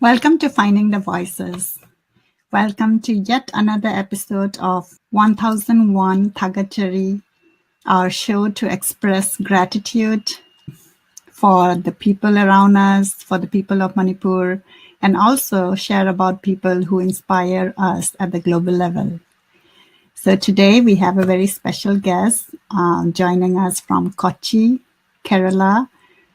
Welcome to Finding the Voices. Welcome to yet another episode of 1001 Thagatchari, our show to express gratitude for the people around us, for the people of Manipur, and also share about people who inspire us at the global level. So today we have a very special guest joining us from Kochi, Kerala,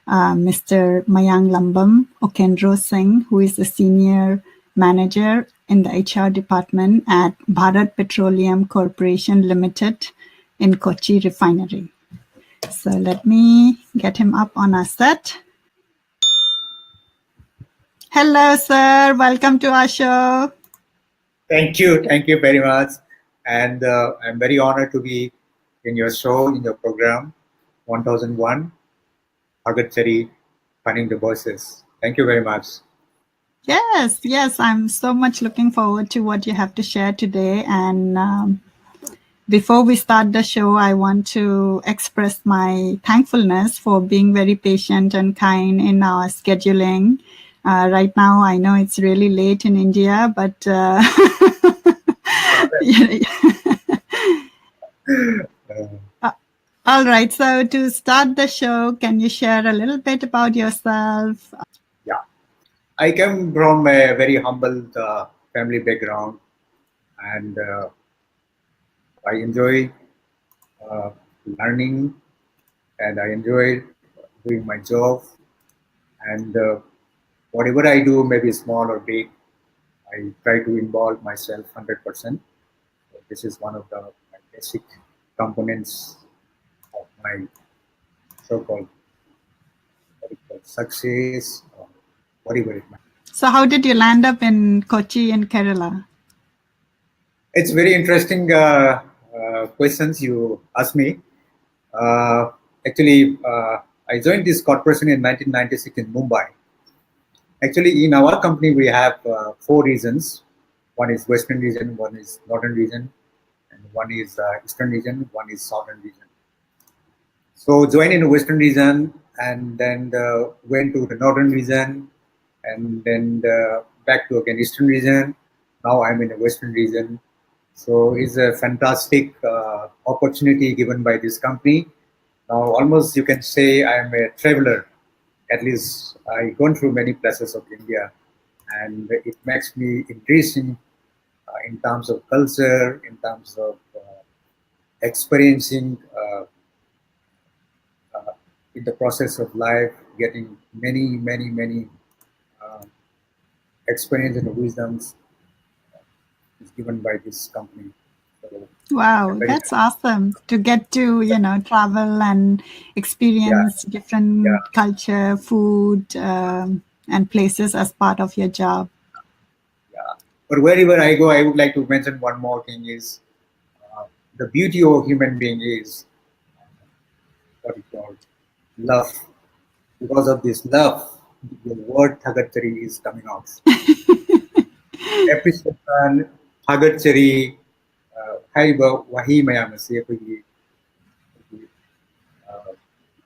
Mr. Mayang Lambam Okendro Singh, who is a senior manager in the HR department at Bharat Petroleum Corporation Limited in Kochi Refinery. So let me get him up on our set. Hello, sir. Welcome to our show. Thank you very much. And I'm very honored to be in your show, in your program, 1001, Thagatchari, Finding the Voices. Thank you very much. Yes, I'm so much looking forward to what you have to share today. And before we start the show, I want to express my thankfulness for being very patient and kind in our scheduling. Right now, I know it's really late in India, but all right. So to start the show, can you share a little bit about yourself? Yeah, I come from a very humble family background, and I enjoy learning, and I enjoy doing my job, and whatever I do, maybe small or big, I try to involve myself 100%. This is one of the basic components of my so-called success, or whatever it might be. So how did you land up in Kochi in Kerala? It's very interesting questions you asked me. Actually, I joined this corporation in 1996 in Mumbai. Actually, in our company, we have 4 regions. One is Western region, one is Northern region, and one is Eastern region, one is Southern region. So joined in the Western region, and then went to the Northern region, and then back to again Eastern region. Now I'm in the Western region. So it's a fantastic opportunity given by this company. Now almost you can say I'm a traveler. At least I've gone through many places of India, and it makes me interesting in terms of culture, in terms of experiencing in the process of life, getting many experience and wisdoms is given by this company. So, wow, that's awesome to get to travel and experience different culture, food, and places as part of your job. Yeah, but wherever I go, I would like to mention one more thing is the beauty of human being is what is called love. Because of this love, the word Thagatchari is coming out. Episode Thagatchari, Haiba Wahi Mayamasi,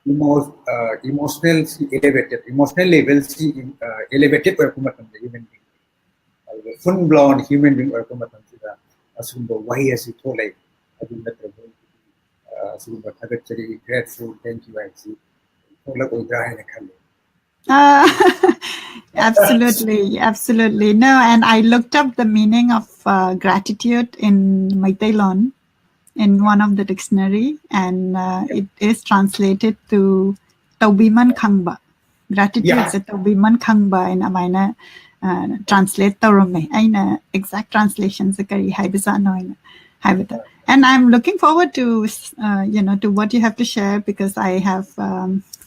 emotional level elevated human being. Full blown human being or Asumbo Wahi as you told like Asumbo Thagatchari, grateful, thank you, I see. Absolutely. No, and I looked up the meaning of gratitude in Maitailon in one of the dictionary, and it is translated to Taubiman Khangba. Gratitude is Taubiman Khangba in Amina translate Torome. Aina exact translation Zakari Haibizano. And I'm looking forward to to what you have to share, because I have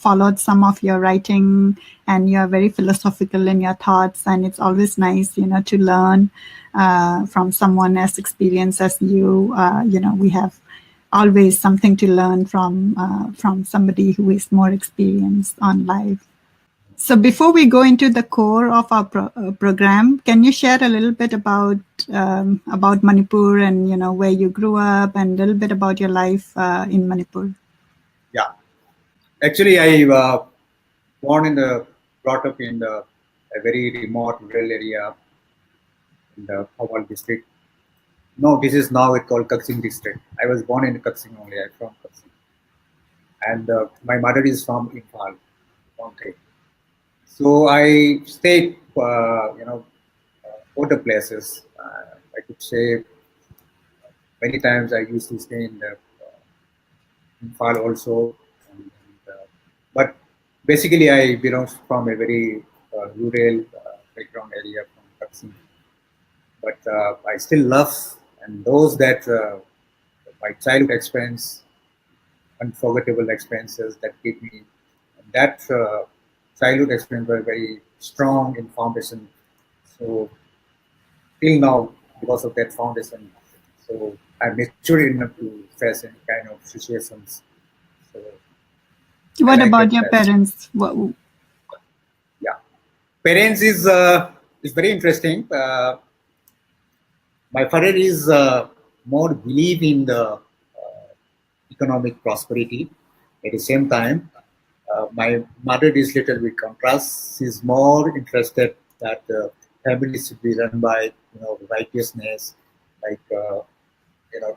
followed some of your writing, and you are very philosophical in your thoughts, and it's always nice to learn from someone as experienced as you. We have always something to learn from somebody who is more experienced on life. So before we go into the core of our program, can you share a little bit about Manipur and where you grew up, and a little bit about your life in Manipur? Yeah, actually, I brought up in the a very remote rural area in the Hawal district. No, this is now it called Kaksing district. I was born in Kaksing only. I'm from Kaksing, and my mother is from Imphal, Mount. So I stayed, other places. I could say many times I used to stay in the Imphal also, but basically I belong from a very rural background area from Kaksing. But I still love and those that my childhood experience, unforgettable experiences that gave me that childhood experience were very strong in foundation. So till now, because of that foundation, so I'm mature enough to face any kind of situations. So I What like about that your best. parents? Yeah, parents is very interesting. My father is more believe in the economic prosperity. At the same time, my mother is little bit contrast. She's more interested that the family should be run by righteousness, like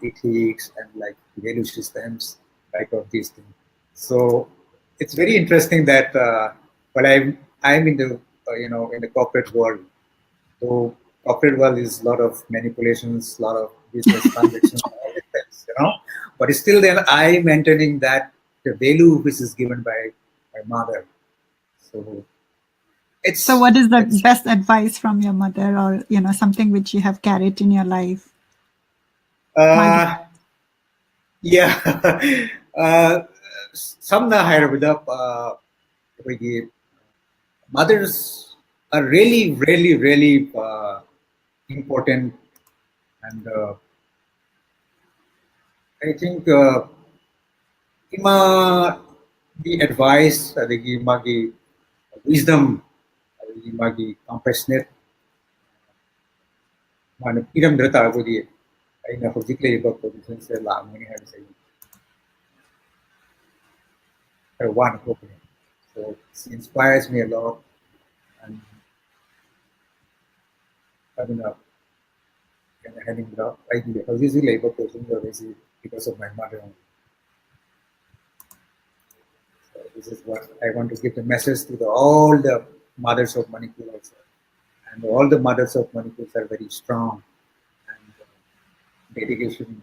ethics and like value systems, like of these things. So it's very interesting that well, I'm in the in the corporate world. So corporate world is a lot of manipulations, a lot of business transactions, all these things, But still, then I maintaining that the value which is given by my mother. So So it's what is the it's best advice from your mother, or something which you have carried in your life? Magi. uh yeah some na higher with up mothers are really really really important and I think ima the advice adagi magi wisdom adagi magi compassionate mana piramdra taagodi aina hojik leiba position se laamani habise one hope. So she inspires me a lot and having a having the idea hojik leiba position because of my mother. So this is what I want to give the message to all the mothers of Manipur also. And all the mothers of Manipur are very strong and dedication,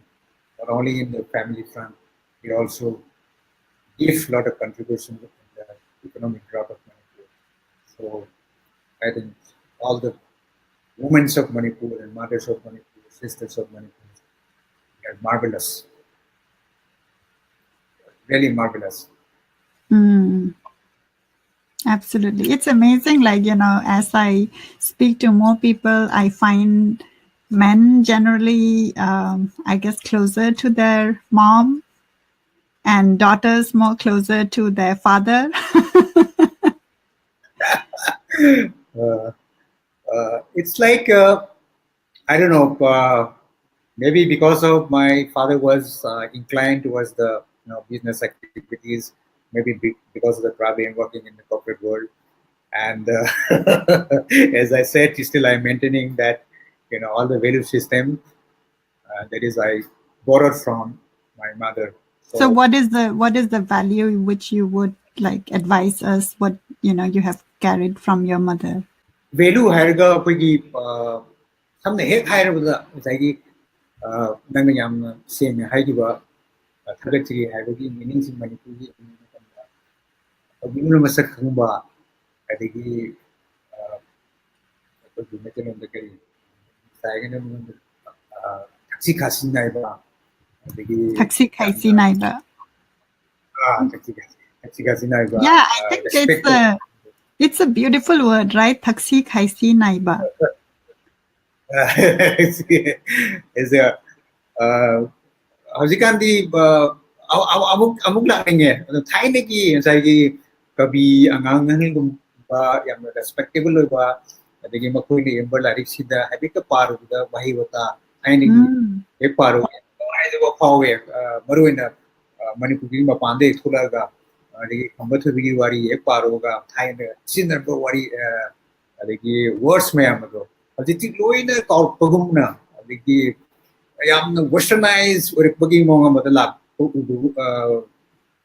not only in the family front, they also give a lot of contribution in the economic growth of Manipur. So I think all the women of Manipur and mothers of Manipur, sisters of Manipur, they are marvelous, really marvelous. Absolutely. It's amazing. Like, as I speak to more people, I find men generally, I guess, closer to their mom, and daughters more closer to their father. Uh, it's like, I don't know, maybe because of my father was inclined towards the business activities, maybe because of the traveling and working in the corporate world. And as I said, still I'm maintaining that all the value system that is I borrowed from my mother. So So what is the value which you would like advise us, what you have carried from your mother? value ꯍꯥꯏꯔꯒ ꯑꯩꯈꯣꯏꯒꯤ ꯁꯝꯅ ꯍꯦꯛ ꯍꯥꯏꯔꯕꯗ ꯉꯁꯥꯏꯒꯤ ꯅꯪꯅ ꯌꯥꯝꯅ ꯁꯦꯡꯅ ꯍꯥꯏꯈꯤꯕ ꯊꯥꯒꯠꯆꯔꯤ ꯍꯥꯏꯕꯒꯤ ꯃꯤꯅꯤꯡꯁꯤ ꯃꯅꯤꯄꯨꯔꯒꯤ ꯃꯇꯝꯗ ꯍꯧꯖꯤꯛꯅ ꯃꯁꯛ ꯈꯪꯕ ꯑꯗꯒꯤ ꯑꯩꯈꯣꯏꯒꯤ ꯃꯩꯇꯩꯂꯣꯟꯗ ꯀꯔꯤ ꯉꯁꯥꯏꯒꯤꯅ ꯃꯉꯣꯟꯗ ꯊꯛꯁꯤ ꯈꯥꯁꯤ ꯅꯥꯏꯕ ꯑꯗꯒꯤ Taksi kaisi ꯌꯥꯝꯅ naiba. ꯊꯛꯁꯤ ꯈꯥꯁꯤ ꯅꯥꯏꯕ Yeah, I think ꯔꯦꯁꯄꯦꯛ ꯇꯧꯕ it's a beautiful word, right? Taksi kaisi naiba. is a ꯍꯧꯖꯤꯛꯀꯥꯟꯗꯤ ꯑꯃꯨꯛ ꯂꯥꯛꯅꯤꯡꯉꯦ ꯑꯗꯣ ꯊꯥꯏꯅꯒꯤ ꯉꯁꯥꯏꯒꯤ ꯀꯕꯤ ꯑꯉꯥꯡꯍꯜꯒꯨꯝꯕ ꯌꯥꯝꯅ ꯔꯦꯁꯄꯦꯛꯇꯦꯕꯜ ꯑꯣꯏꯕ ꯑꯗꯒꯤ ꯃꯈꯣꯏꯅ ꯏꯔꯝꯕ ꯂꯥꯏꯔꯤꯛꯁꯤꯗ ꯍꯥꯏꯐꯦꯠꯇ ꯄꯥꯔꯨꯕꯗ ꯋꯥꯍꯩ ꯋꯥꯇꯥ ꯊꯥꯏꯅꯒꯤ ꯍꯦꯛ ꯄꯥꯔꯨꯕ ꯅꯨꯡꯉꯥꯏꯖꯕ ꯐꯥꯎꯋꯦ ꯃꯔꯨꯑꯣꯏꯅ ꯃꯅꯤꯄꯨꯔꯒꯤ ꯃꯄꯥꯟꯗꯒꯤ ꯊꯣꯛꯂꯛꯑꯒ ꯑꯗꯒꯤ ꯈꯝꯕ ꯊꯣꯏꯕꯤꯒꯤ ꯋꯥꯔꯤ ꯍꯦꯛ ꯄꯥꯔꯨꯔꯒ ꯊꯥꯏꯅ ꯁꯤꯖꯤꯟꯅꯔꯝꯕ ꯋꯥꯔꯤ adagi words mayam ado aditi loina kaupagumna adagi yamna westernized orikbagi monga madala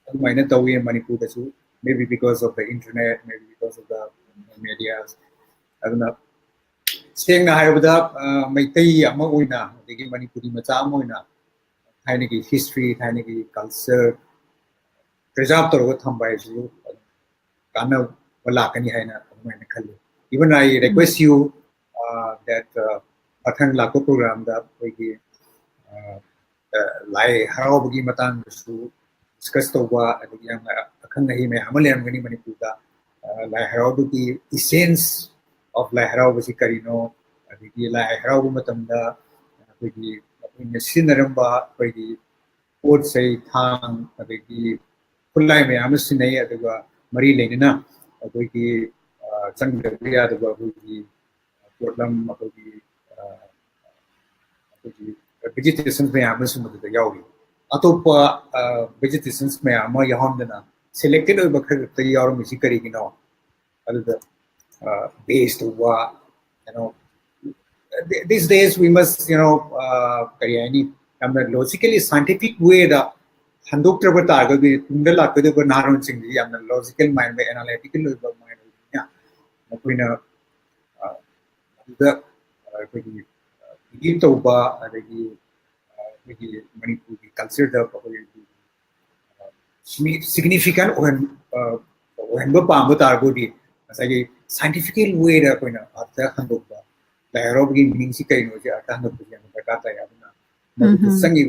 adumaina tawi in Manipur dasu maybe because of the internet, maybe because of the medias aduna sengna haibada maitai ama oina adagi Manipuri macha ama oina thainagi history thainagi culture preserve toroga thamba isu kana walakani haina adumaina khalli. Even I request you that mathang lakko program da koigi lai haraugi matang su discuss tawba adagi yang akhang nahi me hamalem gani Manipur da lai haraudu ki essence of lai harau basi karino adagi lai harau matamda koigi sinaramba koigi pot sai thang adagi pullai me amasinai aduga mari lenina koigi changdriya aduga koigi Petroleum vegetations may have some of the yawi. Atopa vegetations may have more yahondana selected over the yarum musikari, you know, other based over, you know. These days we must, you know, Kariani, logically scientific way the Handuk Trabataga, the Kundala Kudu Naran Singh, the logical mind, analytical mind, yeah, the Toba, the Manipur, consider significant when Bambutargodi as a scientific way of the Handoba. The Aerobic meaning Sikaino, the Kata Yabuna. The Sangi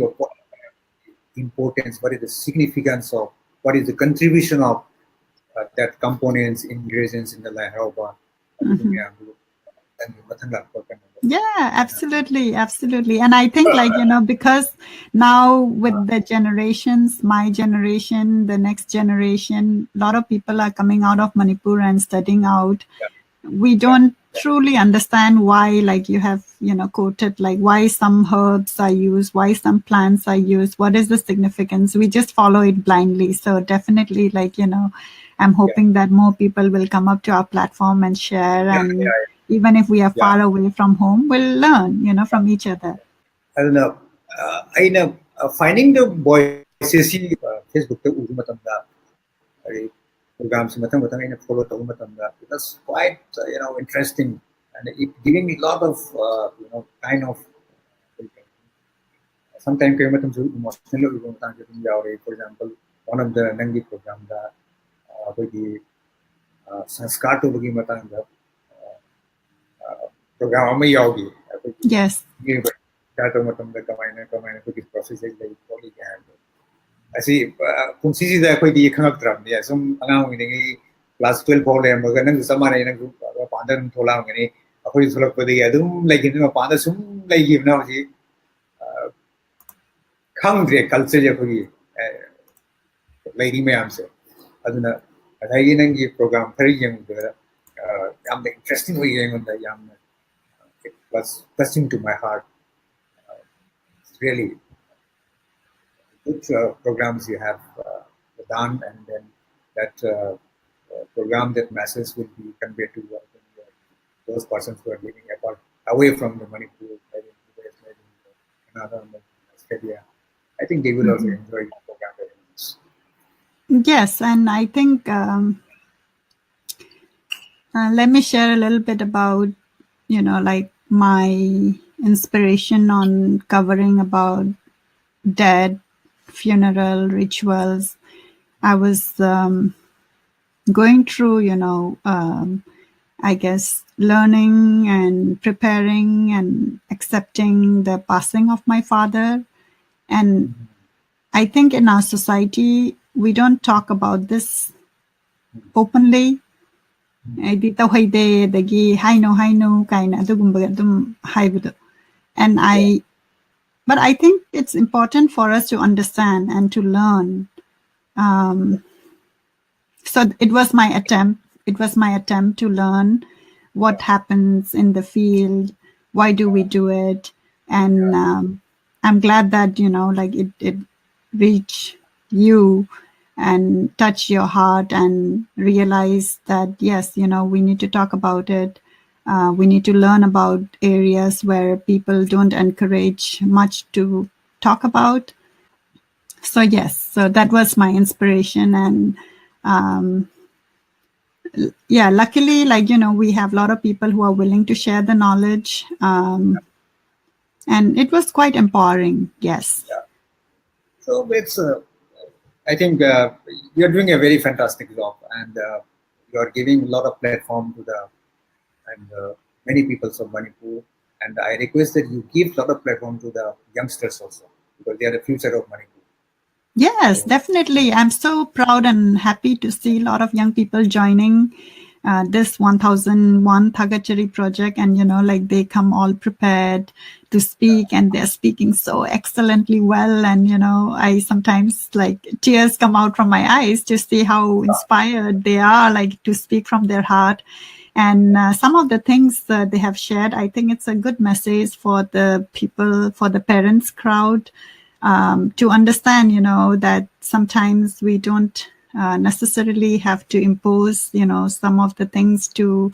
importance, what is the significance of, what is the contribution of that components, ingredients in the Laharoba. Yeah, absolutely, absolutely. And I think, like, you know, because now with the generations, my generation, the next generation, a lot of people are coming out of Manipur and studying out. We don't truly understand why, like you have, you know, quoted, like why some herbs are used, why some plants are used, what is the significance. We just follow it blindly. So definitely, like, you know, I'm hoping that more people will come up to our platform and share, and even if we are far away from home, we'll learn, you know, from each other. I don't know. I know finding the voices Facebook programs in follow it was quite you know interesting, and it giving me a lot of you know kind of sometimes emotional. For example, one of the Nangi program the sanskar to bagi matang the program ama yogi. Yes. Process Asi kung sisi da koi di khangak tram ya sum angang ni class 12 pole maga nang samana nang pandan thola ngani akoi sulak padi adum like ni panda sum like you know ji khang dre culture ya koi lady me am se aduna adai nang gi program very young am the interesting way yang the yam it was touching to my heart really good programs you have done, and then that program, that message will be conveyed to those persons who are living apart, away from the Manipur, maybe in Canada, Australia. I think they will also enjoy the program very much. Yes, and I think let me share a little bit about, you know, like my inspiration on covering about dead, funeral rituals. I was going through, you know, I guess learning and preparing and accepting the passing of my father. And I think in our society, we don't talk about this openly. And but I think it's important for us to understand and to learn. So it was my attempt. It was my attempt to learn what happens in the field. Why do we do it? And I'm glad that, you know, like it reached you and touch your heart and realize that, yes, you know, we need to talk about it. We need to learn about areas where people don't encourage much to talk about. So yes, so that was my inspiration. And yeah, luckily, like, we have a lot of people who are willing to share the knowledge. And it was quite empowering. Yes. Yeah. So it's, I think you're doing a very fantastic job, and you're giving a lot of platform to the many people of Manipur. And I request that you give a lot of platform to the youngsters also, because they are the future of Manipur. Yes, definitely. I'm so proud and happy to see a lot of young people joining this 1001 Thagatchari project. And, like they come all prepared to speak, and they're speaking so excellently well. And, I sometimes like tears come out from my eyes to see how inspired they are, like to speak from their heart. And some of the things they have shared, I think it's a good message for the people, for the parents crowd, to understand, that sometimes we don't necessarily have to impose, some of the things to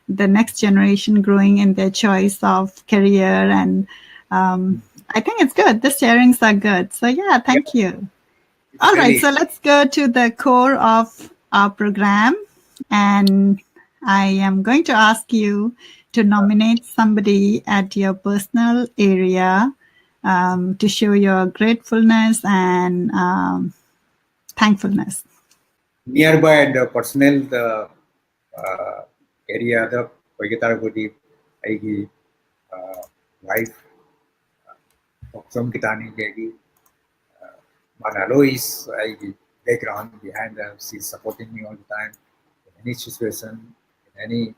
the next generation growing in their choice of career. And I think it's good. The sharings are good. So yeah, thank you. All right, so let's go to the core of our program. And I am going to ask you to nominate somebody at your personal area to show your gratefulness and thankfulness. Nearby and personal the area the Pagitaragodi Aigi wife Oksam Kitani Gagi Manalois Aigi background behind them. She's supporting me all the time in any situation, in any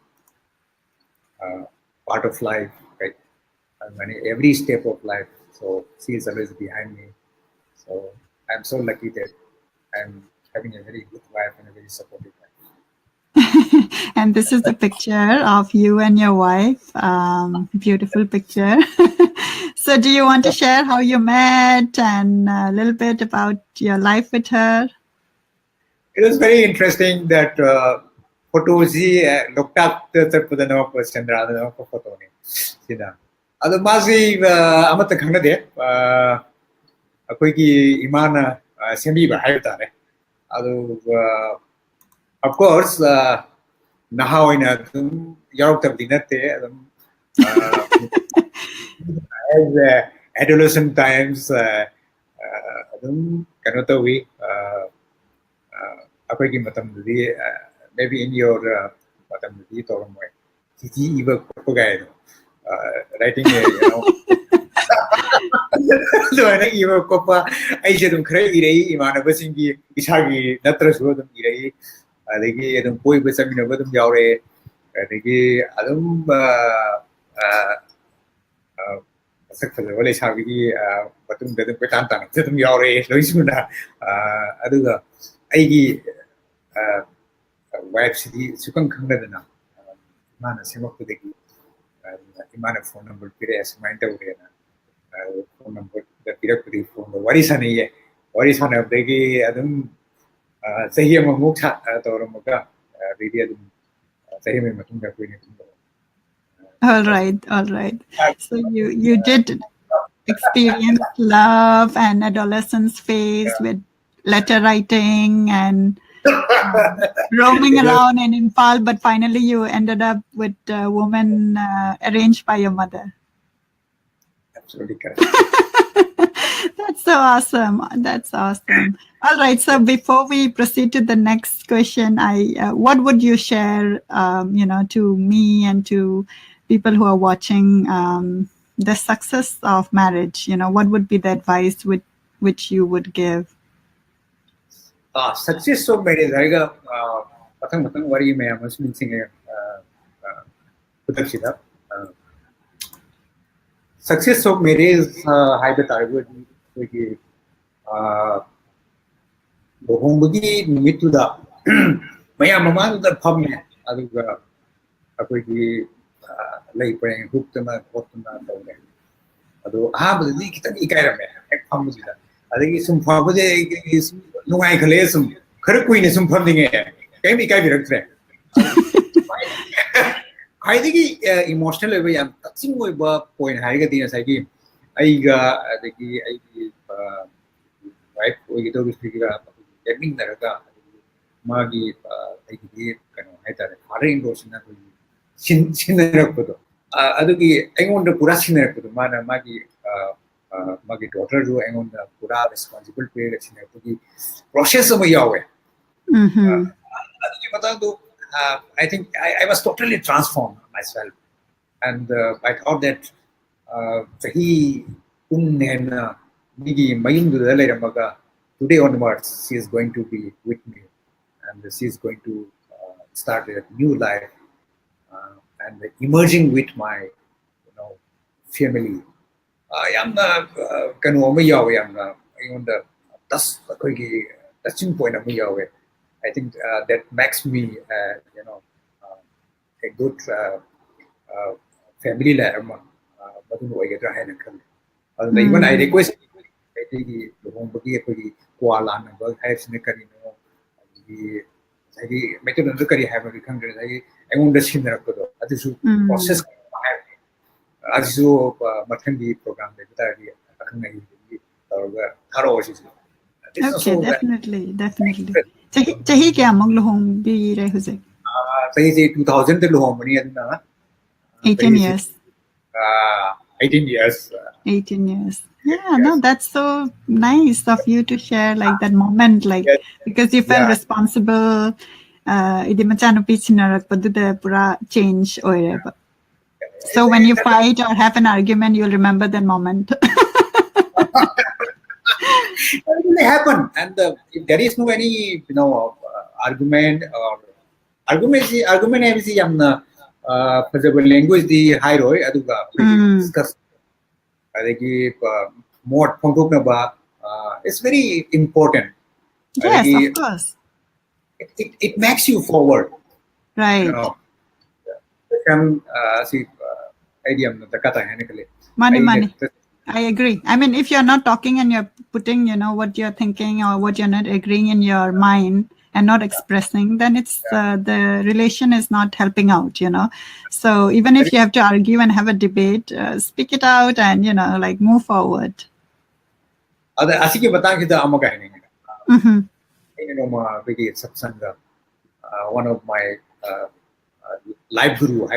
part of life, right? And every step of life. So she is always behind me. So I'm so lucky that I'm having a very good wife and a very supportive wife. And this is the picture of you and your wife. Beautiful picture. So do you want to share how you met and a little bit about your life with her? It was very interesting that Photoji looked up the no question rather than photo. Other Mazi Amata Kanade, a quickie Imana Semiba Hayatare. Of course, Nahao in a York of Dinate, as adolescent times, Kanotawi, maybe in your writing I said, Cray, Imanabasingi, Ishagi, Natrasodum, Irei, the Poi Besamina Vadum Yaure, Adam Secretary Havigi, Batum de Petanta, Zetum Yaure, Loisuna, Aduga, Aigi, wife city, Sukan Kangadana, Mana Simokudeki, Imana phone number, Pires, Mantavana. Phone number the period phone the what is on a begi Adam Sahim Mukha Toromoka really Sahim Matunga. All right. So you did experience love and adolescence phase with letter writing and roaming around in Impal, but finally you ended up with a woman arranged by your mother. Absolutely correct. That's so awesome. All right. So before we proceed to the next question, what would you share, to me and to people who are watching the success of marriage? What would be the advice which you would give? Success of marriage, Patang worry may I must missing success of marriage, Hyderabad, Bohombugi, Mituda, Maya Mama, the Pomnia, Aduga, Akwiki, lay praying, Hooptama, Hotama, although I have the leak at Ikarame, Pamuda. I think it's some Pamude is no icolism, Kirkwin is some pumping air. Can be carried a track. ꯈ꯭ꯋꯥꯏꯗꯒꯤ emotional ꯑꯣꯏꯕ ꯌꯥꯝ ꯇꯆꯤꯡ ꯑꯣꯏꯕ point ꯍꯥꯏꯔꯒꯗꯤ ꯉꯁꯥꯏꯒꯤ ꯑꯩꯒ ꯑꯗꯒꯤ ꯑꯩꯒꯤ wife ꯑꯣꯏꯒꯗꯧꯔꯤꯁꯤꯒ ꯂꯦꯞꯃꯤꯟꯅꯔꯒ ꯃꯥꯒꯤ ꯑꯩꯒꯤ ꯀꯩꯅꯣ ꯍꯥꯏꯇꯥꯔꯦ ꯐꯥꯗꯔ ꯏꯟ ꯂꯣꯁꯤꯅ ꯑꯩꯈꯣꯏꯒꯤ ꯁꯤꯟꯅꯔꯛꯄꯗꯣ ꯑꯗꯨꯒꯤ ꯑꯩꯉꯣꯟꯗ ꯄꯨꯔꯥ ꯁꯤꯟꯅꯔꯛꯄꯗꯣ ꯃꯥꯅ ꯃꯥꯒꯤ ꯗꯣꯇꯔꯗꯨ ꯑꯩꯉꯣꯟꯗ ꯄꯨꯔꯥ ꯔꯦꯁꯄꯣꯟꯁꯤꯕꯜ ꯄꯤꯔꯒ ꯁꯤꯟꯅꯔꯛꯄꯒꯤ ꯄ꯭ꯔꯣꯁꯦꯁ ꯑꯃ ꯌꯥꯎꯋꯦ ꯑꯗꯨꯒꯤ ꯃꯇꯥꯡꯗꯣ I think I was totally transformed myself, and I thought that he today onwards she is going to be with me, and she is going to start a new life and emerging with my family. ꯌꯥꯝꯅ ꯀꯩꯅꯣ ꯑꯃ ꯌꯥꯎꯋꯦ ꯌꯥꯝꯅ ꯑꯩꯉꯣꯟꯗ touching point ꯑꯃ ꯌꯥꯎꯋꯦ. I think that makes me a good family life ꯑꯃ ꯃꯗꯨꯅ ꯑꯣꯏꯒꯗ꯭ꯔꯥ ꯍꯥꯏꯅ ꯈꯜꯂꯤ. ꯑꯗꯨꯅ even I request ꯑꯩꯒꯤ ꯂꯨꯍꯣꯡꯕꯒꯤ ꯑꯩꯈꯣꯏꯒꯤ ꯀ꯭ꯋꯥ ꯂꯥꯟꯅꯕ ꯍꯥꯏꯕꯁꯤꯅ ꯀꯔꯤꯅꯣ ꯑꯗꯒꯤ ꯉꯁꯥꯏꯒꯤ ꯃꯩꯇꯩꯂꯣꯟꯗ ꯀꯔꯤ ꯍꯥꯏꯕꯒꯤ ꯈꯪꯗ꯭ꯔꯦ ꯉꯁꯥꯏꯒꯤ ꯑꯩꯉꯣꯟꯗ ꯁꯤꯟꯅꯔꯛꯄꯗꯣ ꯑꯗꯨꯁꯨ process ꯍꯥꯏꯕꯅꯤ. ꯑꯗꯨꯁꯨ ꯃꯊꯪꯒꯤ ꯄ꯭ꯔꯣꯒ꯭ꯔꯥꯝ ꯂꯩꯕ ꯇꯥꯔꯗꯤ ꯑꯈꯪ ꯑꯍꯩꯗꯒꯤ ꯇꯧꯔꯒ ꯊꯥꯔꯛꯑꯣ ꯁꯤꯁꯨ. Okay, definitely. Chahi kya mong luhong bire huzek? Chahi 2000 te luhong bani aduna 18 years. 18 years. 18 years. Yeah, no, that's so nice of you to share like that moment, like because you felt responsible. Idi machano pichinarak padude pura change oireba. So when you fight or have an argument, you'll remember that moment. It really happened, and if there is no any argument or argument is yamna fazable language di high roy aduga discuss adagi more phongokna ba it's very important. Yes, of course. It makes you forward, right? Money. I agree. I mean, if you're not talking and you're putting, what you're thinking or what you're not agreeing in your mind and not expressing, then it's the relation is not helping out, So even if you have to argue and have a debate, speak it out and, like move forward. One of my life guru,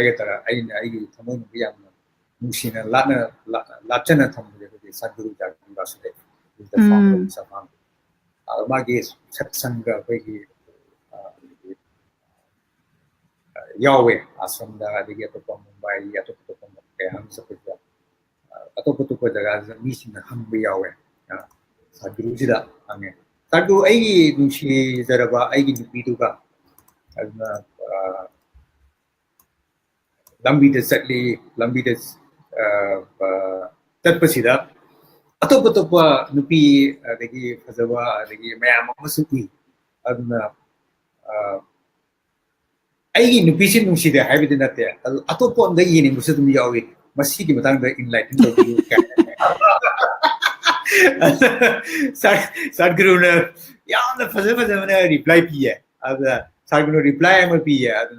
Mushina Lachana Tambu, Sadguru Jagan Vasudev, is the founder of Savang. Magis Satsanga, Yahweh, Asanda, the Yatopam Mumbai, Yatopam, Hamsapita, Atopotupa, the mission Humbi Yahweh, Sadguru Jida, Ange. Sadguru Agi Nushi Zaraba, Agi Pituka, and Lambidas Setli, Lambidas. Tatpasida Atopa Nupi, the Fazava, the Mayam Masuki, and I Nupishin Nushi, the habit in that there. Atopon the Yin Musum Yawi, Masiki Matanga enlightened of you. Sadguru, the Fazava reply Pia, other Sadguru reply I'm a Pia,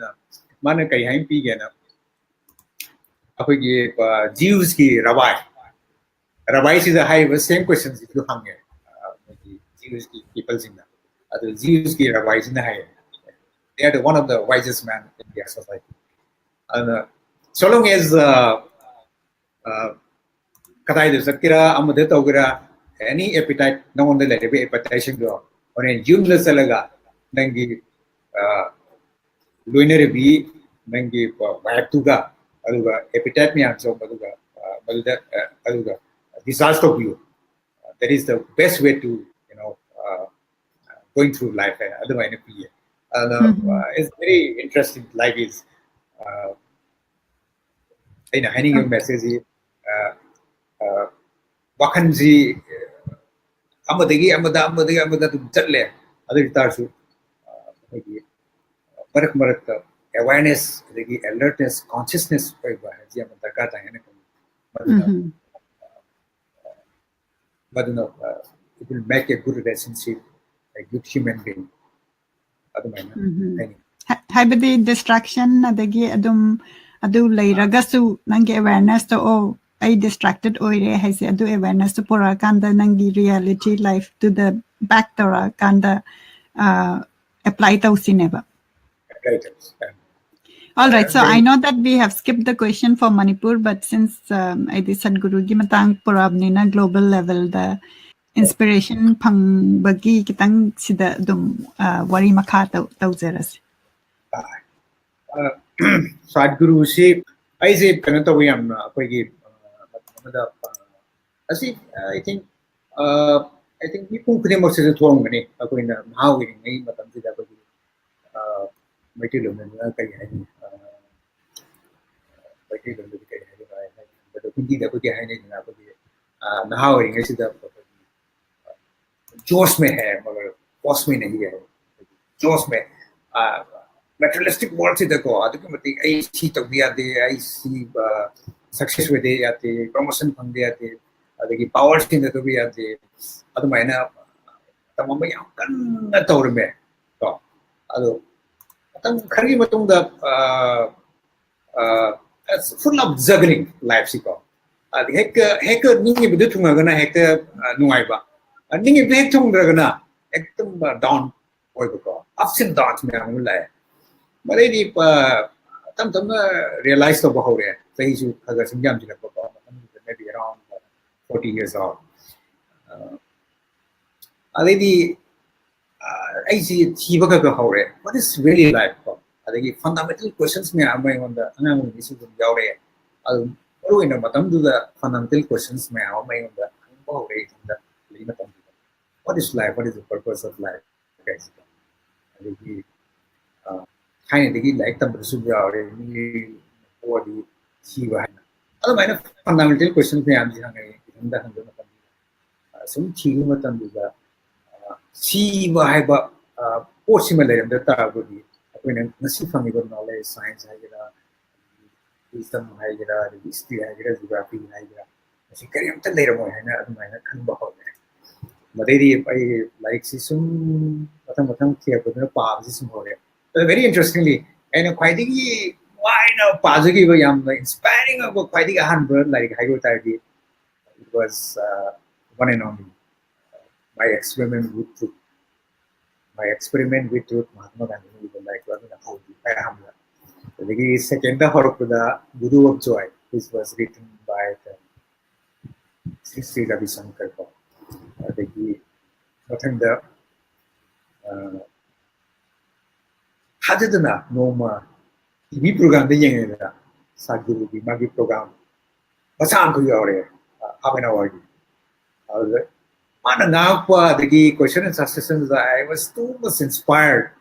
Manakai Haim Pigana. Jews ki Rabbi. Rabbi is the high same questions if you hung it. Jews ki people in the Jews ki rabbis in the high. They are one of the wisest men in their society. And so long as Katai Sakira Amadetogura, any appetite, no one let it be appetizing go. Or in June the Salaga, Nangi Luinary B, Nangi Bayatuga. Aluga epithet me answer Aluga disaster view. That is the best way to going through life. Otherwise, it's very interesting. Life is handing a message. Wakanji Amadagi Amada to Tatle other Tarsu Barak awareness, alertness, consciousness, it will make a good relationship, a good human being. Hybrid distraction, adagi adum adu leiragasu nangi awareness to oh I distracted oire haise adu awareness to pora kanda nangi reality life to the back tora kanda apply to sineba. Right. All right, so I know that we have skipped the question for Manipur, but since I did Sadhguruji matang porabnina global level the inspiration phang bagi kitang sida dum wari makha tawjeras. Sadhguru si I say kanata we am akoigi I think I think people could more say to ngani akoina how we ngai matam sida akoigi Petroleum na kai hai Petroleum kai hai but hindi da akoigi hai nahi na akoigi na how we ngai sida जोश में है मगर POS में नहीं है जोश में materialistic world से देखो आदि के मतलब ऐसी तबिया दे ऐसी success में दे आते promotion फंड दे आते आदि की powers के तो भी आते आदि मायना तमाम में यहाँ कन तौर में तो आदो तम खरी मतुंग दा full of juggling life सिको आदि हेक निंगे बिदु थुंगा गना हेक नुआई बा निंगे बिदु हेक थुंगा गना एकदम down होय बको ups and downs में हम लाए मरेदी तम realize तो बहुत है सही जो अगर संज्ञान जिला को maybe around 40 years old अरेदी ऐसी चीज़ का हो रहे what is really life को अरेदी fundamental questions में हमें उनका अनाम इसी को जाओ रहे अल और इन मतम दूसरा fundamental questions में हमें उनका बहुत रहे उनका लेकिन मतम what is life what is the purpose of life guys अरेदी खाने देखी लाइक तब रसूल जाओगे ये बॉडी चीज़ है अगर मैंने fundamental questions में आप जिहाँ गए हिंदा हिंदू मतम सुन चीज़ मतम दूसरा चीज़ है बा possible है अंदर ताकूदी अपने नसीब फंगी को knowledge science है जरा wisdom है जरा history है जरा geography है जरा ऐसे करिए हम तो ले रहे हैं ना अगर मैंने खन बहुत है मदेरी भाई लाइक सिसुम मतम किया तो ना पाप सिसुम हो रहे very interestingly and quite why no positive inspiring quite a like I got idea it was one and only my experiment with truth Mahatma Gandhi like the second the Guru of Joy which was written by Sri Ravi Shankar the Hadadana Noma TV program the young Sadhguru the Magi program Basan to your half an hour. Manangapa the question and sustenance I was too much inspired.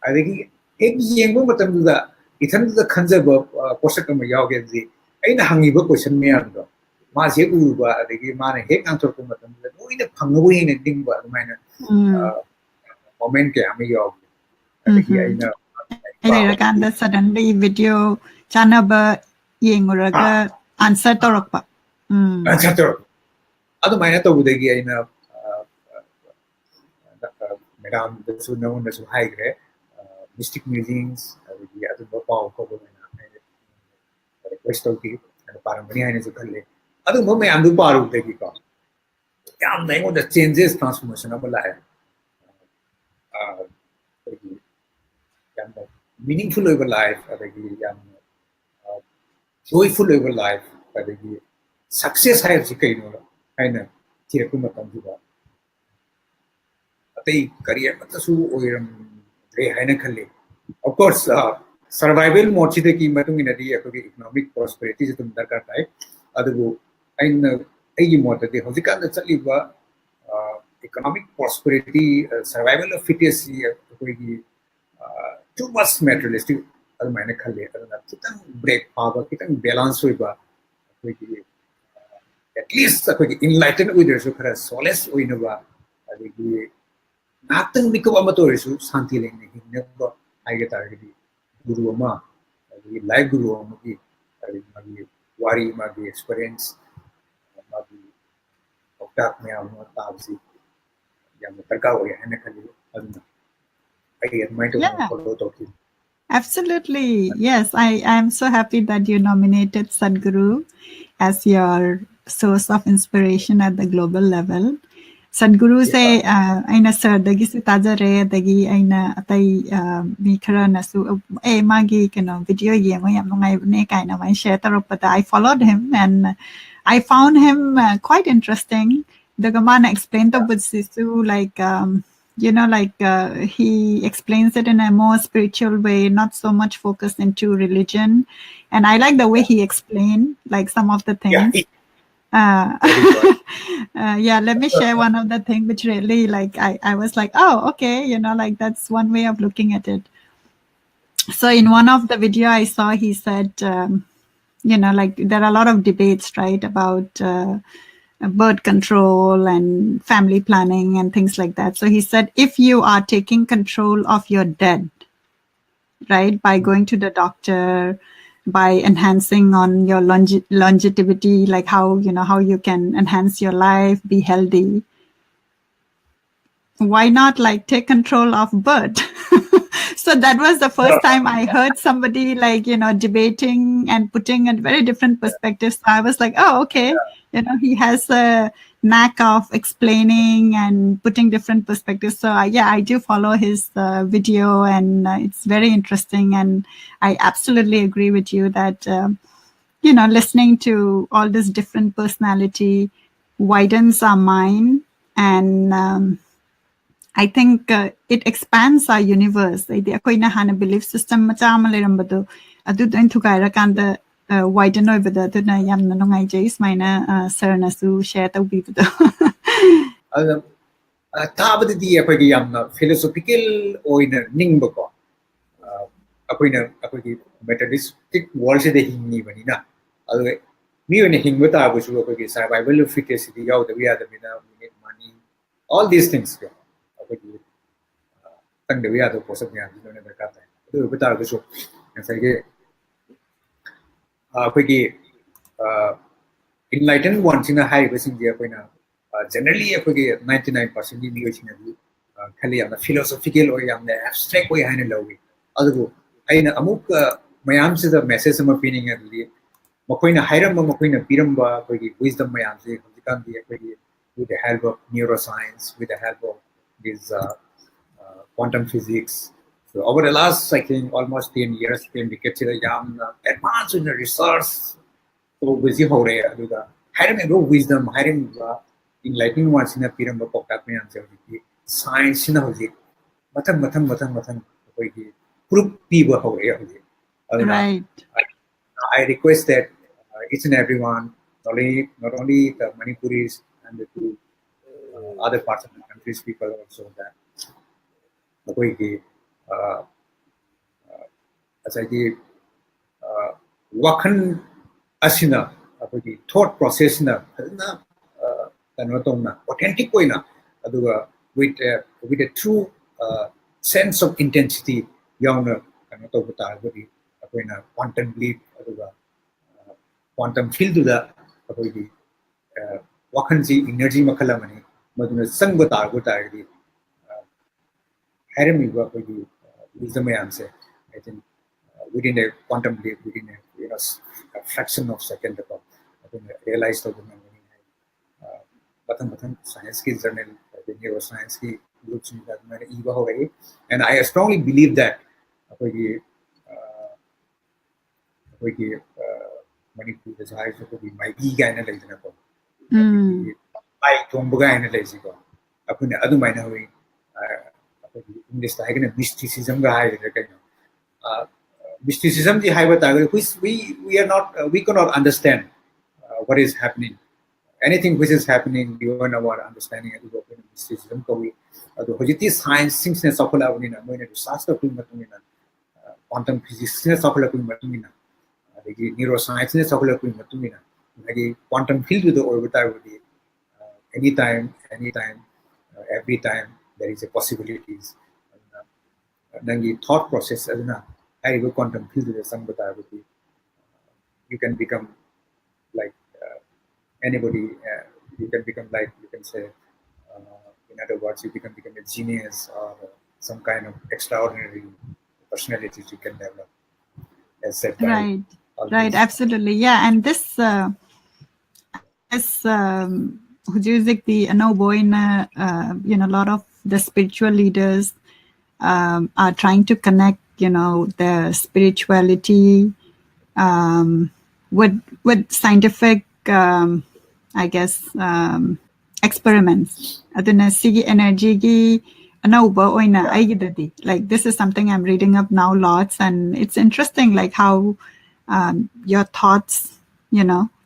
I think he young woman to the Ethan the concept of Posakama Yogi ain't a hangiba question me under Mas Yaguba the man a heck anthropomatum that no in a Panguin and thing but minor moment Yog. Kanda suddenly video chanaba yenguraga answer torokpa. Answer. Other minor to the gain of Madame the so known as high grade mystic musings, the other power request of the Paramania is a colleague. Other moment I'm the bar of the Giko. I'm the the changes transformation of a life. Meaningful over life, joyful over life, success I have I know. Career of course survival mode की economic prosperity दरकार है economic prosperity survival of fittest too much materialistic break power balance at least enlightened with solace nothing because amatorisu santi leng never I get already guru ama live guru amagi wari magi experience magi oktak me amma tabsi yam tarka ho ya ne khali aduna I admire to follow to Absolutely. Yes, I am so happy that you nominated Sadhguru as your source of inspiration at the global level. Sadhguru Yeah. say aina sir dagi su taja re dagi aina atai mi khara na su magi kano video ye mo yam ngai ne kaina mai share taropata. I followed him and I found him quite interesting. The Gamana explained the Buddhistu like he explains it in a more spiritual way, not so much focused into religion. And I like the way he explained like some of the Yeah. things. Uh, Very good. yeah, let me share one of the things which really like I was like, oh, okay, like that's one way of looking at it. So in one of the video I saw, he said, like there are a lot of debates, right, about birth control and family planning and things like that. So he said, if you are taking control of your dead, right, by going to the doctor, by enhancing on your longevity, like how you can enhance your life, be healthy, why not like take control of birth? So that was the first time I heard somebody like debating and putting a very different perspective. So I was like, oh, okay, he has a knack of explaining and putting different perspectives. So yeah, I do follow his video, and it's very interesting. And I absolutely agree with you that listening to all this different personality widens our mind, and I think it expands our universe. Adi akoina hana belief system macha ama lerambado adu doin thugaira widen oibada aduna yamna nungaijai ismaina sarna su share tawbibado. ꯇꯥꯕꯗꯗꯤ ꯑꯩꯈꯣꯏꯒꯤ ꯌꯥꯝꯅ ꯐꯤꯂꯣꯁꯣꯐꯤꯀꯦꯜ ꯑꯣꯏꯅ ꯅꯤꯡꯕꯀꯣ ꯑꯩꯈꯣꯏꯅ ꯑꯩꯈꯣꯏꯒꯤ ꯃꯦꯇꯔꯤꯁꯇꯤꯛ ꯋꯥꯔꯜꯁꯤꯗ ꯍꯤꯡꯉꯤꯕꯅꯤꯅ ꯑꯗꯨꯒ ꯃꯤ ꯑꯣꯏꯅ ꯍꯤꯡꯕ ꯇꯥꯔꯕꯁꯨ ꯑꯩꯈꯣꯏꯒꯤ ꯁꯔꯚꯥꯏꯚꯦꯜ ꯑꯣꯐ ꯐꯤꯇꯦꯁꯁꯤꯗꯤ ꯌꯥꯎꯗꯕ ꯌꯥꯗꯕꯅꯤꯅ ꯃꯤꯅꯤꯠ ꯃꯅꯤ all these things ꯑꯩꯈꯣꯏꯒꯤ ꯈꯪꯗꯕ ꯌꯥꯗꯕ ꯄꯣꯠꯁꯛ ꯃꯌꯥꯝꯁꯤ ꯂꯣꯏꯅ ꯗꯔꯀꯥꯔ ꯇꯥꯏ ꯑꯗꯨ ꯑꯣꯏꯕ ꯇꯥꯔꯒꯁꯨ ꯉꯁꯥꯏꯒꯤ ꯑꯩꯈꯣꯏꯒꯤ enlightened onesꯤꯅ ꯍꯥꯏꯔꯤꯕꯁꯤꯡꯁꯦ ꯑꯩꯈꯣꯏꯅ generally ꯑꯩꯈꯣꯏꯒꯤ 99%ꯒꯤ ꯃꯤꯑꯣꯏꯁꯤꯡꯅꯗꯤ ꯈꯜꯂꯤ ꯌꯥꯝꯅ philosophical ꯑꯣꯏ ꯌꯥꯝꯅ abstract ꯑꯣꯏ ꯍꯥꯏꯅ ꯂꯧꯏ ꯑꯗꯨꯕꯨ ꯑꯩꯅ ꯑꯃꯨꯛ ꯃꯌꯥꯝꯁꯤꯗ ꯃꯦꯁꯦꯖ ꯑꯃ ꯄꯤꯅꯤꯡꯉꯦ ꯑꯗꯨꯗꯤ ꯃꯈꯣꯏꯅ ꯍꯥꯏꯔꯝꯕ ꯃꯈꯣꯏꯅ ꯄꯤꯔꯝꯕ ꯑꯩꯈꯣꯏꯒꯤ wisdom ꯃꯌꯥꯝꯁꯦ ꯍꯧꯖꯤꯛꯀꯥꯟꯗꯤ ꯑꯩꯈꯣꯏꯒꯤ with the help of neuroscience, with the help of this quantum physics. So over the last, I think, almost 10 years, 10 decades, advanced in the research. So busy ho rahe aduga hiring a wisdom hiring enlightening ones in a pyramid of that me answer science in hoji mathang koi ki proof people ho rahe hoji aduna Right. I request that each and everyone not only the Manipuris and the two other parts of the country's people also that koi ki asaigi wakhan asina ꯑꯩꯈꯣꯏꯒꯤ thought process na ꯐꯖꯅ ꯀꯩꯅꯣ ꯇꯧꯅ authentic ꯑꯣꯏꯅ ꯑꯗꯨꯒ with a true sense of intensity ꯌꯥꯎꯅ ꯀꯩꯅꯣ ꯇꯧꯕ ꯇꯥꯔꯒꯗꯤ ꯑꯩꯈꯣꯏꯅ quantum leap ꯑꯗꯨꯒ quantum field-ꯗꯨꯗ ꯑꯩꯈꯣꯏꯒꯤ ꯋꯥꯈꯜꯁꯤ energy ꯃꯈꯜ ꯑꯃꯅꯤ ꯃꯗꯨꯅ ꯆꯪꯕ ꯇꯥꯔꯒꯗꯤ ꯍꯥꯏꯔꯝꯃꯤꯕ ꯑꯩꯈꯣꯏꯒꯤ wisdom ꯃꯌꯥꯝꯁꯦ I think within a quantum leap within a a fraction of second ago realized of the memory mathang science ki journal the neuroscience ki groups that maine eva ho rahi and I strongly believe that akoigi Manipur is high so to be my gi gaina leidana ko ai thomba gaina leisi ko apune adu maina hoi akoigi English ta haigana mysticism ga haigana kaino mysticism ji haiba ta which we are not we cannot understand what is happening anything which is happening beyond our understanding adu ko mysticism ko we adu hojiti science things ne safala bunina moina research ko matungina quantum physics ne safala ko matungina adigi neuroscience ne safala ko matungina agi quantum field with the orbital with anytime every time there is a possibilities nangi thought process aduna I will quantum field with some you can become like anybody you can become like you can say in other words you can become a genius or some kind of extraordinary personalities you can develop, as said by Right. all Right. these. Absolutely. Yeah. And this Hujuzik the Anoboina, a lot of the spiritual leaders are trying to connect, their spirituality with scientific, I guess, experiments. Aduna sige energy gi anauba oina aigidadi. Like this is something I'm reading up now lots, and it's interesting, like how your thoughts,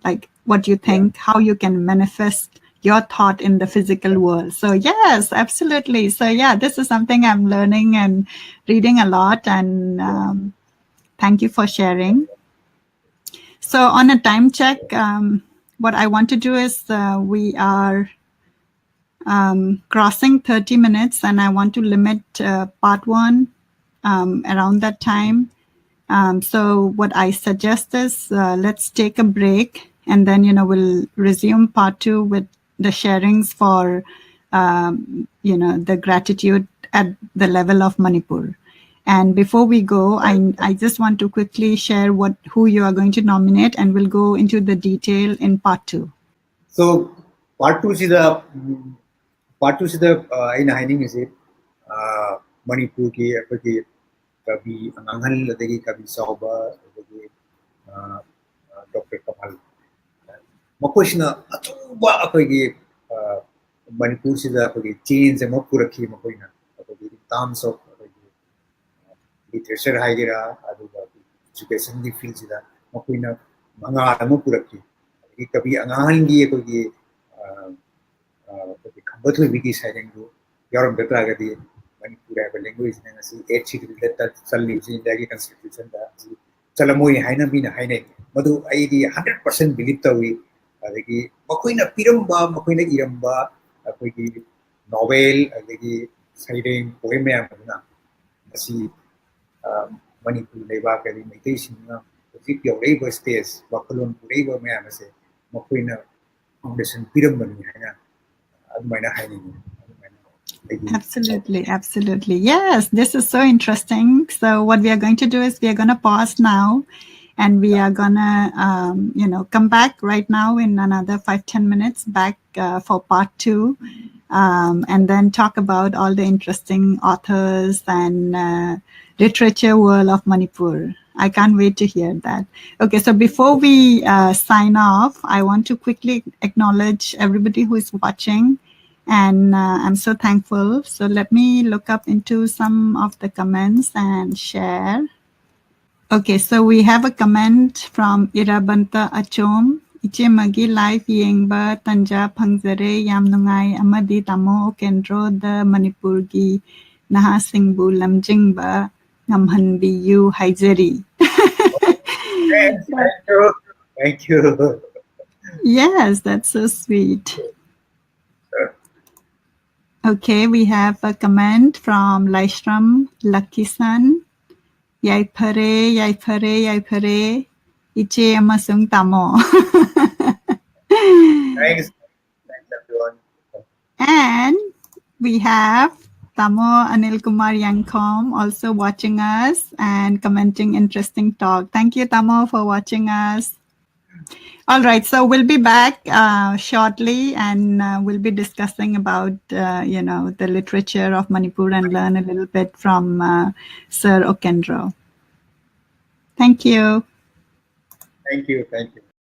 like what you think, how you can manifest your thought in the physical world. So yes, absolutely. So yeah, this is something I'm learning and reading a lot, and thank you for sharing. So on a time check, what I want to do is we are crossing 30 minutes, and I want to limit part one around that time. So what I suggest is let's take a break, and then we'll resume part two with the sharings for the gratitude at the level of Manipur. And before we go, I just want to quickly share who you are going to nominate, and we'll go into the detail in part two. So part two is the in hiding is it Manipur ki apagi kabi Anganghal adagi kabi Sauba adagi Dr. Kamal makoisna achuba apagi Manipur sida apagi change ama purakhi makoina apagi in terms of literature hagira aduga education di field sida makoina manga ama purakhi kabi Anganghal gi apagi but we begin saying to your better agadi Manipur have a language and I see 8 that lives in the constitution that Salamoy Haina bin Haine, Madu I 100% believe that we Makuina Piramba, Makuina Iramba, a novel, a citing poema, see Manipur Leva meditation, the your labor stays, Bakalon Labor Mamase, Makuina Foundation Pirambani Haina. Absolutely, absolutely. Yes, this is so interesting. So what we are going to do is we are going to pause now, and we are going to, come back right now in another 5-10 minutes back for part two, and then talk about all the interesting authors and literature world of Manipur. I can't wait to hear that. Okay, so before we sign off, I want to quickly acknowledge everybody who is watching. And I'm so thankful. So let me look up into some of the comments and share. Okay, so we have a comment from Irabanta Achom. Iche magi live yengba tanja phangzare yam nungai amadi tamo Okendro the Manipur gi naha singbu lamjingba ngamhan biyu haijari. Thank you. Thank you. Yes, that's so sweet. Okay, we have a comment from Laishram Lakisan. Yai pare, iche amasung tamo. Thanks. Thanks, everyone. And we have Tamo Anil Kumar Yangkom also watching us and commenting interesting talk. Thank you, Tamo, for watching us. All right, so we'll be back shortly, and we'll be discussing about the literature of Manipur and learn a little bit from Sir Okendro. Thank you. Thank you. Thank you.